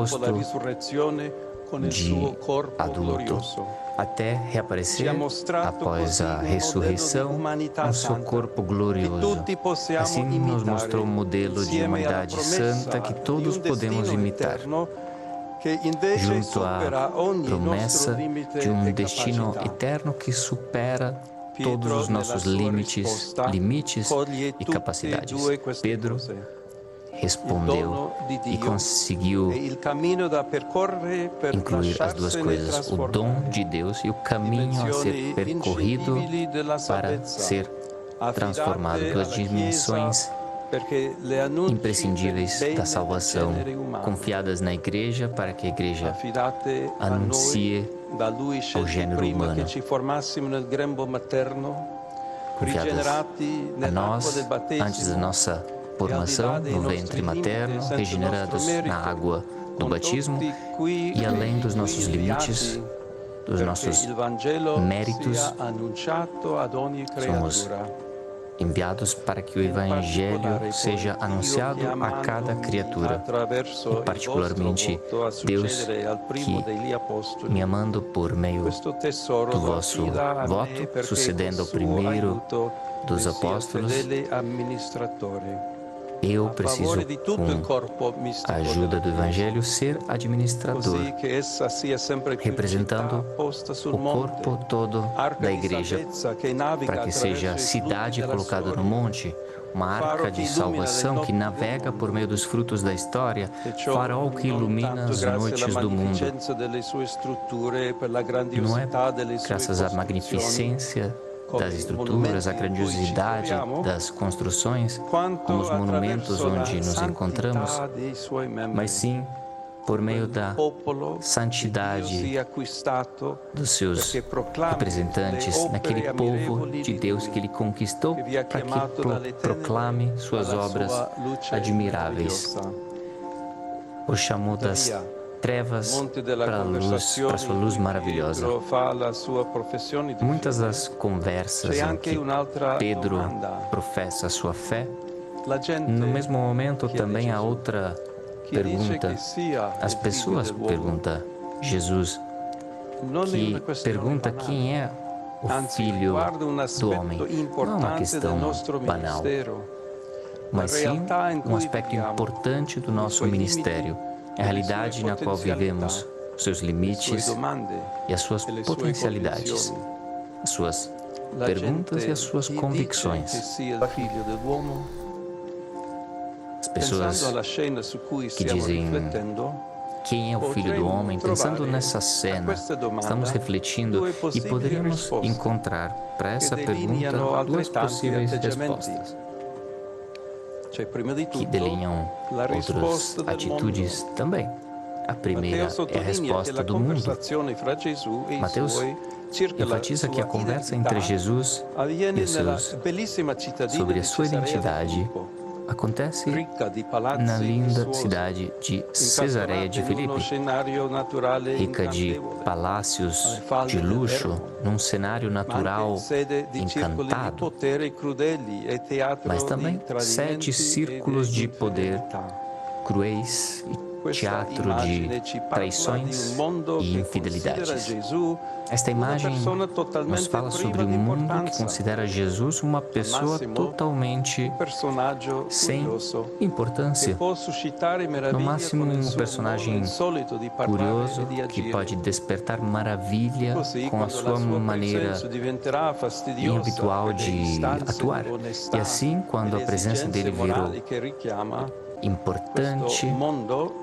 rosto de adulto, até reaparecer após a ressurreição no seu corpo glorioso. Assim nos mostrou um modelo de humanidade santa que todos podemos imitar, junto à promessa de um destino eterno que supera todos os nossos limites e capacidades. Pedro respondeu e conseguiu incluir as duas coisas, o dom de Deus e o caminho a ser percorrido para ser transformado, duas dimensões imprescindíveis da salvação, confiadas na Igreja para que a Igreja anuncie ao gênero humano, confiadas a nós antes da nossa formação no ventre materno, regenerados na água do batismo e além dos nossos limites, dos nossos méritos, somos enviados para que o Evangelho seja anunciado a cada criatura, e particularmente Deus, que, me amando por meio do vosso voto, sucedendo ao primeiro dos apóstolos, eu preciso, com a ajuda do Evangelho, ser administrador, representando o corpo todo da Igreja, para que seja a cidade colocada no monte, uma arca de salvação que navega por meio dos frutos da história, farol que ilumina as noites do mundo. Não é graças à magnificência das estruturas, a grandiosidade das construções, como os monumentos onde nos encontramos, mas sim por meio da santidade dos seus representantes, naquele povo de Deus que Ele conquistou para que proclame suas obras admiráveis. O chamou das trevas para a luz, para sua luz maravilhosa. Muitas das conversas em que Pedro professa a sua fé, no mesmo momento também há outra pergunta. As pessoas perguntam a Jesus, que pergunta quem é o Filho do Homem. Não é uma questão banal, mas sim um aspecto importante do nosso ministério. A realidade na qual vivemos, os seus limites e as suas potencialidades, as suas perguntas e as suas convicções. As pessoas que dizem quem é o Filho do Homem, pensando nessa cena, estamos refletindo e poderíamos encontrar para essa pergunta duas possíveis respostas, que delineam outras atitudes também. A primeira é a resposta do mundo. Mateus enfatiza que a conversa entre Jesus e os seus sobre a sua identidade acontece na linda cidade de Cesareia de Filipe, rica de palácios de luxo, num cenário natural encantado, mas também 7 círculos de poder cruéis e teatro de traições e infidelidades. Esta imagem nos fala sobre um mundo que considera Jesus uma pessoa totalmente sem importância, no máximo um personagem curioso que pode despertar maravilha com a sua maneira inhabitual de atuar. E assim, quando a presença dele virou importante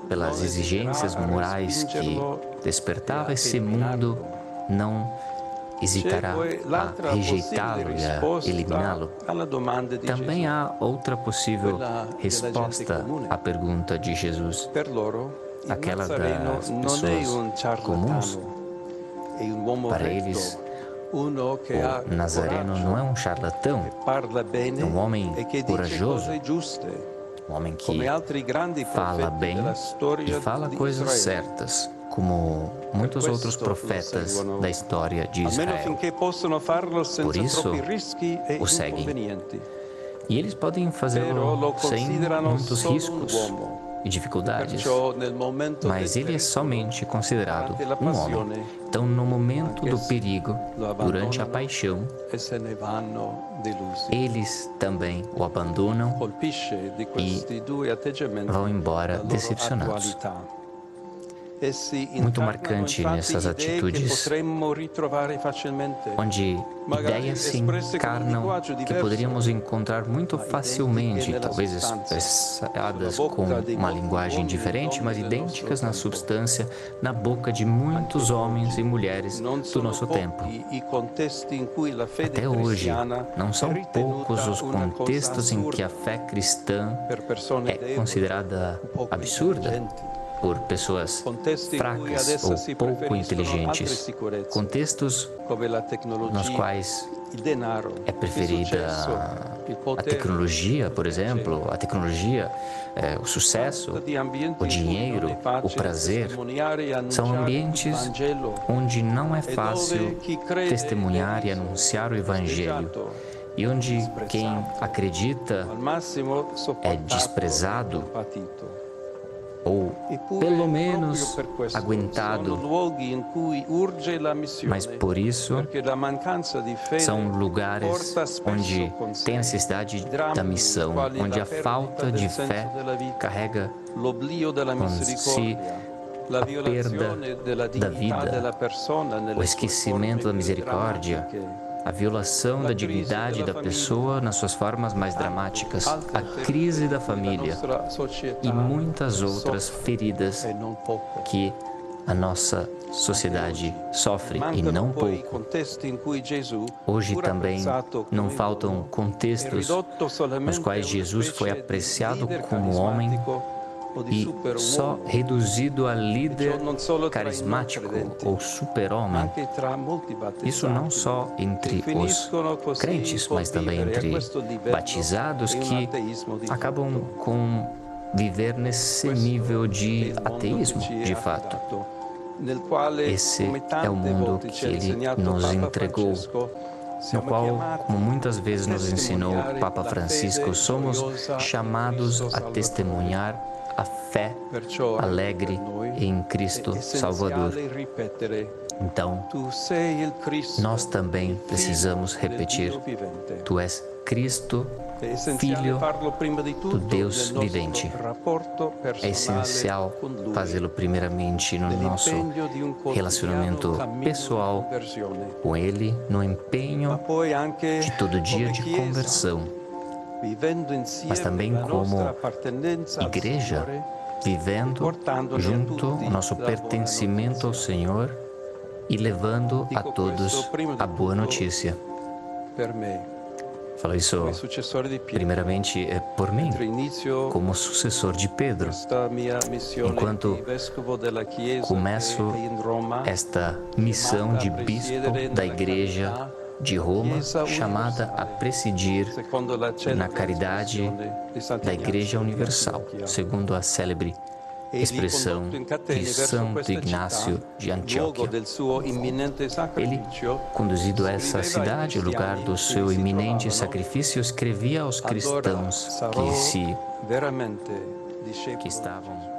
pelas exigências morais que despertava, esse mundo não hesitará a rejeitá-lo e a eliminá-lo. Também há outra possível resposta à pergunta de Jesus, aquela das pessoas comuns. Para eles, o Nazareno não é um charlatão, é um homem corajoso, um homem que fala bem e fala coisas certas, como muitos outros profetas da história de Israel. Por isso, o seguem. E eles podem fazê-lo sem muitos riscos. e dificuldades, mas ele é somente considerado um homem. Então, no momento do perigo, durante a paixão, eles também o abandonam e vão embora decepcionados. Muito marcante nessas atitudes, onde ideias se encarnam que poderíamos encontrar muito facilmente, talvez expressadas com uma linguagem diferente, mas idênticas na substância, na boca de muitos homens e mulheres do nosso tempo. Até hoje, não são poucos os contextos em que a fé cristã é considerada absurda por pessoas fracas ou pouco inteligentes, contextos nos quais é preferida a tecnologia, por exemplo, o sucesso, o dinheiro, o prazer. São ambientes onde não é fácil testemunhar e anunciar o Evangelho, e onde quem acredita é desprezado ou pelo menos aguentado, mas por isso são lugares onde tem a necessidade da missão, onde a falta de fé carrega consigo a perda da vida, o esquecimento da misericórdia, a violação da dignidade da pessoa nas suas formas mais dramáticas, a crise da família e muitas outras feridas que a nossa sociedade sofre, e não pouco. Hoje também não faltam contextos nos quais Jesus foi apreciado como homem e só reduzido a líder carismático ou super-homem. Isso não só entre os crentes, mas também entre batizados que acabam com viver nesse nível de ateísmo, de fato. Esse é o mundo que Ele nos entregou, no qual, como muitas vezes nos ensinou o Papa Francisco, somos chamados a testemunhar a fé alegre em Cristo Salvador. Então, nós também precisamos repetir: Tu és Cristo, Filho do Deus vivente. É essencial fazê-lo primeiramente no nosso relacionamento pessoal com Ele, no empenho de todo dia de conversão, mas também como igreja, vivendo junto o nosso pertencimento ao Senhor e levando a todos a boa notícia. Falo isso primeiramente por mim, como sucessor de Pedro. Enquanto começo esta missão de bispo da Igreja de Roma, chamada a presidir na caridade da Igreja Universal, segundo a célebre expressão de Santo Ignácio de Antioquia. Ele, conduzido a essa cidade, o lugar do seu iminente sacrifício, escrevia aos cristãos que estavam